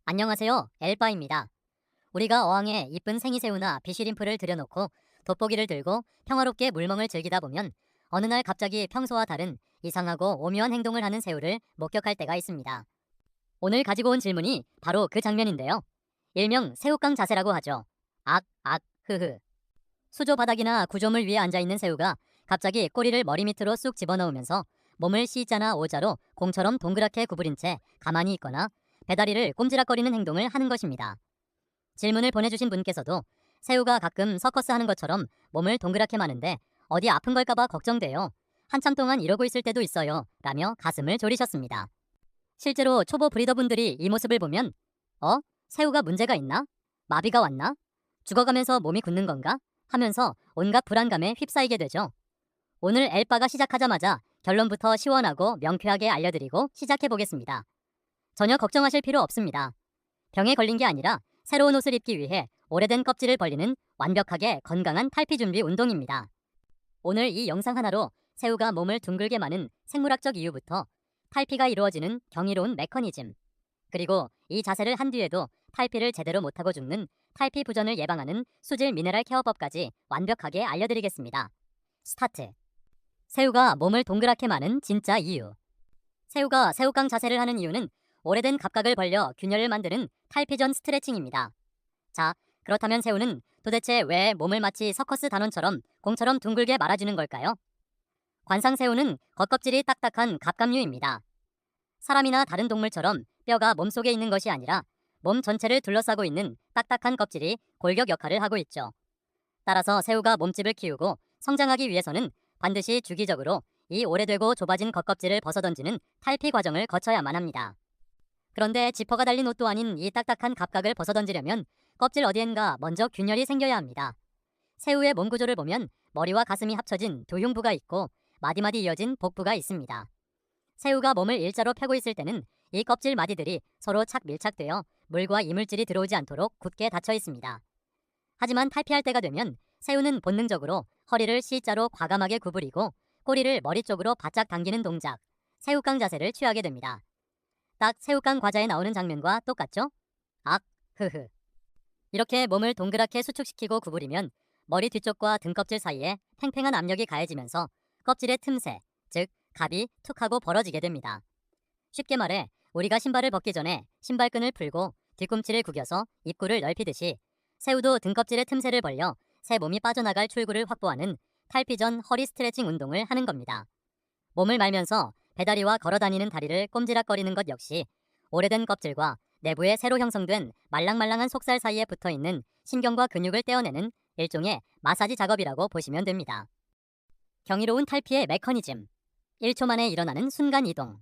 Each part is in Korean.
안녕하세요. 엘바입니다. 우리가 어항에 이쁜 생이새우나 비시림프를 들여놓고 돋보기를 들고 평화롭게 물멍을 즐기다 보면 어느 날 갑자기 평소와 다른 이상하고 오묘한 행동을 하는 새우를 목격할 때가 있습니다. 오늘 가지고 온 질문이 바로 그 장면인데요. 일명 새우깡 자세라고 하죠. 흐흐. 수조 바닥이나 구조물 위에 앉아있는 새우가 갑자기 꼬리를 머리 밑으로 쑥 집어넣으면서 몸을 C자나 O자로 공처럼 동그랗게 구부린 채 가만히 있거나 배다리를 꼼지락거리는 행동을 하는 것입니다. 질문을 보내주신 분께서도 새우가 가끔 서커스 하는 것처럼 몸을 동그랗게 마는데 어디 아픈 걸까봐 걱정돼요. 한참 동안 이러고 있을 때도 있어요. 라며 가슴을 졸이셨습니다. 실제로 초보 브리더분들이 이 모습을 보면 새우가 문제가 있나? 마비가 왔나? 죽어가면서 몸이 굳는 건가? 하면서 온갖 불안감에 휩싸이게 되죠. 오늘 엘바가 시작하자마자 결론부터 시원하고 명쾌하게 알려드리고 시작해보겠습니다. 전혀 걱정하실 필요 없습니다. 병에 걸린 게 아니라 새로운 옷을 입기 위해 오래된 껍질을 벌리는 완벽하게 건강한 탈피 준비 운동입니다. 오늘 이 영상 하나로 새우가 몸을 둥글게 마는 생물학적 이유부터 탈피가 이루어지는 경이로운 메커니즘, 그리고 이 자세를 한 뒤에도 탈피를 제대로 못하고 죽는 탈피 부전을 예방하는 수질 미네랄 케어법까지 완벽하게 알려드리겠습니다. 스타트. 새우가 몸을 동그랗게 마는 진짜 이유. 새우가 새우깡 자세를 하는 이유는 오래된 갑각을 벌려 균열을 만드는 탈피 전 스트레칭입니다. 자, 그렇다면 새우는 도대체 왜 몸을 마치 서커스 단원처럼 공처럼 둥글게 말아주는 걸까요? 관상새우는 겉껍질이 딱딱한 갑각류입니다. 사람이나 다른 동물처럼 뼈가 몸속에 있는 것이 아니라 몸 전체를 둘러싸고 있는 딱딱한 껍질이 골격 역할을 하고 있죠. 따라서 새우가 몸집을 키우고 성장하기 위해서는 반드시 주기적으로 이 오래되고 좁아진 겉껍질을 벗어던지는 탈피 과정을 거쳐야만 합니다. 그런데 지퍼가 달린 옷도 아닌 이 딱딱한 갑각을 벗어던지려면 껍질 어디엔가 먼저 균열이 생겨야 합니다. 새우의 몸 구조를 보면 머리와 가슴이 합쳐진 두 흉부가 있고 마디마디 이어진 복부가 있습니다. 새우가 몸을 일자로 펴고 있을 때는 이 껍질 마디들이 서로 착 밀착되어 물과 이물질이 들어오지 않도록 굳게 닫혀 있습니다. 하지만 탈피할 때가 되면 새우는 본능적으로 허리를 C자로 과감하게 구부리고 꼬리를 머리 쪽으로 바짝 당기는 동작, 새우깡 자세를 취하게 됩니다. 딱 새우깡 과자에 나오는 장면과 똑같죠? 흐흐. 이렇게 몸을 동그랗게 수축시키고 구부리면 머리 뒤쪽과 등껍질 사이에 팽팽한 압력이 가해지면서 껍질의 틈새, 즉 갑이 툭 하고 벌어지게 됩니다. 쉽게 말해 우리가 신발을 벗기 전에 신발끈을 풀고 뒤꿈치를 구겨서 입구를 넓히듯이 새우도 등껍질의 틈새를 벌려 새 몸이 빠져나갈 출구를 확보하는 탈피 전 허리 스트레칭 운동을 하는 겁니다. 몸을 말면서 배다리와 걸어다니는 다리를 꼼지락거리는 것 역시 오래된 껍질과 내부에 새로 형성된 말랑말랑한 속살 사이에 붙어있는 신경과 근육을 떼어내는 일종의 마사지 작업이라고 보시면 됩니다. 경이로운 탈피의 메커니즘. 1초 만에 일어나는 순간 이동.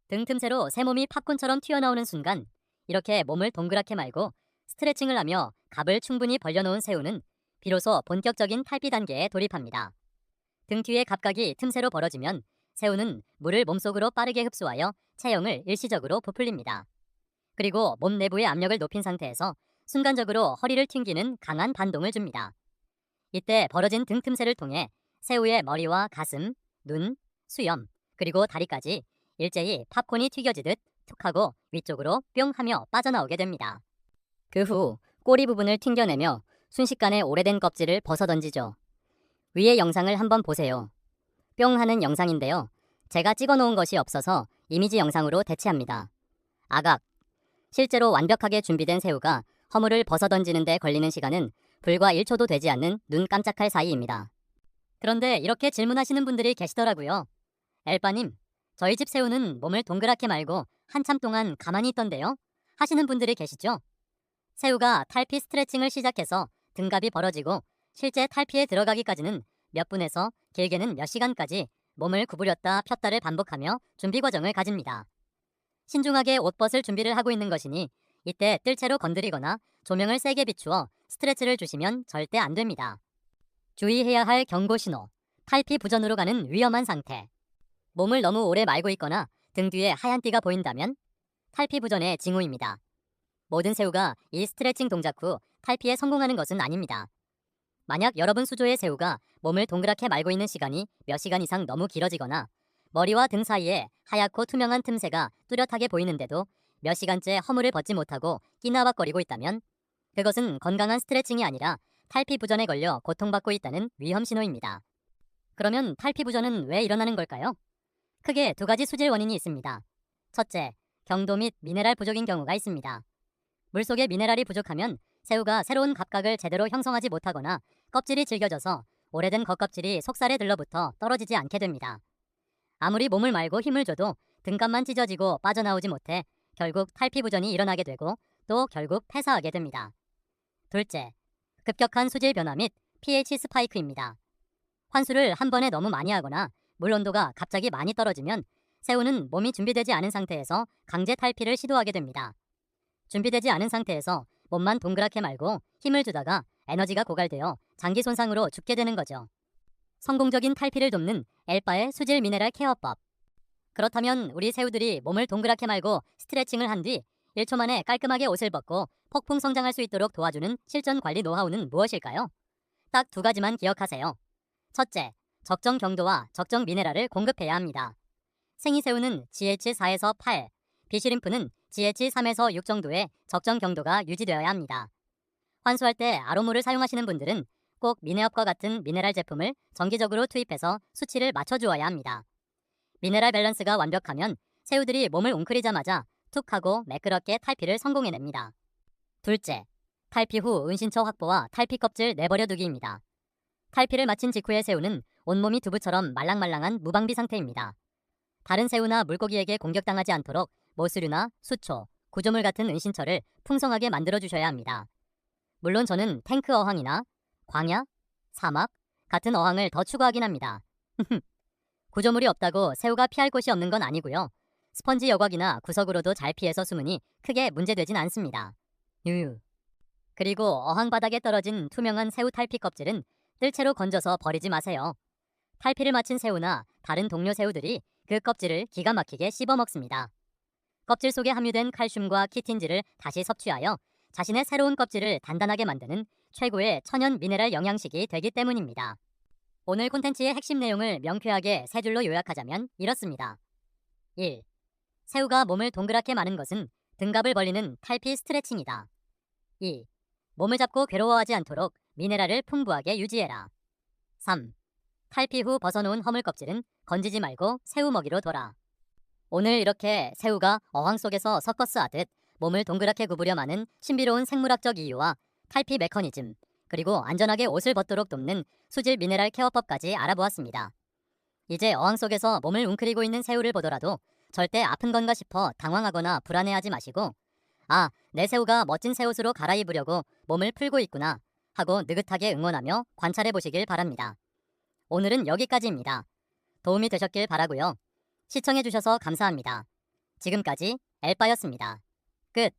등 틈새로 새 몸이 팝콘처럼 튀어나오는 순간 이렇게 몸을 동그랗게 말고 스트레칭을 하며 갑을 충분히 벌려놓은 새우는 비로소 본격적인 탈피 단계에 돌입합니다. 등 뒤의 갑각이 틈새로 벌어지면 새우는 물을 몸속으로 빠르게 흡수하여 체형을 일시적으로 부풀립니다. 그리고 몸 내부의 압력을 높인 상태에서 순간적으로 허리를 튕기는 강한 반동을 줍니다. 이때 벌어진 등 틈새를 통해 새우의 머리와 가슴, 눈, 수염, 그리고 다리까지 일제히 팝콘이 튀겨지듯 툭 하고 위쪽으로 뿅 하며 빠져나오게 됩니다. 그 후 꼬리 부분을 튕겨내며 순식간에 오래된 껍질을 벗어던지죠. 위의 영상을 한번 보세요. 뿅 하는 영상인데요. 제가 찍어놓은 것이 없어서 이미지 영상으로 대체합니다. 실제로 완벽하게 준비된 새우가 허물을 벗어던지는 데 걸리는 시간은 불과 1초도 되지 않는 눈 깜짝할 사이입니다. 그런데 이렇게 질문하시는 분들이 계시더라고요. 엘바님, 저희 집 새우는 몸을 동그랗게 말고 한참 동안 가만히 있던데요? 하시는 분들이 계시죠? 새우가 탈피 스트레칭을 시작해서 등갑이 벌어지고 실제 탈피에 들어가기까지는 몇 분에서 길게는 몇 시간까지 몸을 구부렸다 폈다를 반복하며 준비 과정을 가집니다. 신중하게 옷 벗을 준비를 하고 있는 것이니 이때 뜰채로 건드리거나 조명을 세게 비추어 스트레치를 주시면 절대 안 됩니다. 주의해야 할 경고 신호, 탈피 부전으로 가는 위험한 상태. 몸을 너무 오래 말고 있거나 등 뒤에 하얀 띠가 보인다면 탈피 부전의 징후입니다. 모든 새우가 이 스트레칭 동작 후 탈피에 성공하는 것은 아닙니다. 만약 여러분 수조의 새우가 몸을 동그랗게 말고 있는 시간이 몇 시간 이상 너무 길어지거나 머리와 등 사이에 하얗고 투명한 틈새가 뚜렷하게 보이는데도 몇 시간째 허물을 벗지 못하고 끼나박거리고 있다면 그것은 건강한 스트레칭이 아니라 탈피부전에 걸려 고통받고 있다는 위험 신호입니다. 그러면 탈피부전은 왜 일어나는 걸까요? 크게 두 가지 수질 원인이 있습니다. 첫째, 경도 및 미네랄 부족인 경우가 있습니다. 물속에 미네랄이 부족하면 새우가 새로운 갑각을 제대로 형성하지 못하거나 껍질이 질겨져서 오래된 겉껍질이 속살에 들러붙어 떨어지지 않게 됩니다. 아무리 몸을 말고 힘을 줘도 등갑만 찢어지고 빠져나오지 못해 결국 탈피부전이 일어나게 되고 또 결국 폐사하게 됩니다. 둘째, 급격한 수질 변화 및 pH 스파이크입니다. 환수를 한 번에 너무 많이 하거나 물 온도가 갑자기 많이 떨어지면 새우는 몸이 준비되지 않은 상태에서 강제 탈피를 시도하게 됩니다. 준비되지 않은 상태에서 몸만 동그랗게 말고 힘을 주다가 에너지가 고갈되어 장기 손상으로 죽게 되는 거죠. 성공적인 탈피를 돕는 엘바의 수질 미네랄 케어법. 그렇다면 우리 새우들이 몸을 동그랗게 말고 스트레칭을 한 뒤 1초 만에 깔끔하게 옷을 벗고 폭풍 성장할 수 있도록 도와주는 실전 관리 노하우는 무엇일까요? 딱 두 가지만 기억하세요. 첫째, 적정 경도와 적정 미네랄을 공급해야 합니다. 생이새우는 GH4에서 8, 비시림프는 GH3에서 6 정도의 적정 경도가 유지되어야 합니다. 환수할 때 아로모를 사용하시는 분들은 꼭 미네업과 같은 미네랄 제품을 정기적으로 투입해서 수치를 맞춰주어야 합니다. 미네랄 밸런스가 완벽하면 새우들이 몸을 웅크리자마자 툭 하고 매끄럽게 탈피를 성공해냅니다. 둘째, 탈피 후 은신처 확보와 탈피 껍질 내버려 두기입니다. 탈피를 마친 직후의 새우는 온몸이 두부처럼 말랑말랑한 무방비 상태입니다. 다른 새우나 물고기에게 공격당하지 않도록 모수류나 수초, 구조물 같은 은신처를 풍성하게 만들어주셔야 합니다. 물론 저는 탱크 어항이나 광야, 사막 같은 어항을 더 추구하긴 합니다. 구조물이 없다고 새우가 피할 곳이 없는 건 아니고요. 스펀지 여곽이나 구석으로도 잘 피해서 숨으니 크게 문제되진 않습니다. 유유. 그리고 어항 바닥에 떨어진 투명한 새우 탈피 껍질은 뜰채로 건져서 버리지 마세요. 탈피를 마친 새우나 다른 동료 새우들이 그 껍질을 기가 막히게 씹어먹습니다. 껍질 속에 함유된 칼슘과 키틴질을 다시 섭취하여 자신의 새로운 껍질을 단단하게 만드는 최고의 천연 미네랄 영양식이 되기 때문입니다. 오늘 콘텐츠의 핵심 내용을 명쾌하게 세 줄로 요약하자면 이렇습니다. 1. 새우가 몸을 동그랗게 마는 것은 등갑을 벌리는 탈피 스트레칭이다. 2. 몸을 잡고 괴로워하지 않도록 미네랄을 풍부하게 유지해라. 3. 탈피 후 벗어놓은 허물 껍질은 건지지 말고 새우 먹이로 둬라. 오늘 이렇게 새우가 어항 속에서 서커스 하듯 몸을 동그랗게 구부려 마는 신비로운 생물학적 이유와 탈피 메커니즘, 그리고 안전하게 옷을 벗도록 돕는 수질 미네랄 케어법까지 알아보았습니다. 이제 어항 속에서 몸을 웅크리고 있는 새우를 보더라도 절대 아픈 건가 싶어 당황하거나 불안해하지 마시고, 아, 내 새우가 멋진 새 옷으로 갈아입으려고 몸을 풀고 있구나 하고 느긋하게 응원하며 관찰해 보시길 바랍니다. 오늘은 여기까지입니다. 도움이 되셨길 바라고요. 시청해주셔서 감사합니다. 지금까지 엘바였습니다. 끝.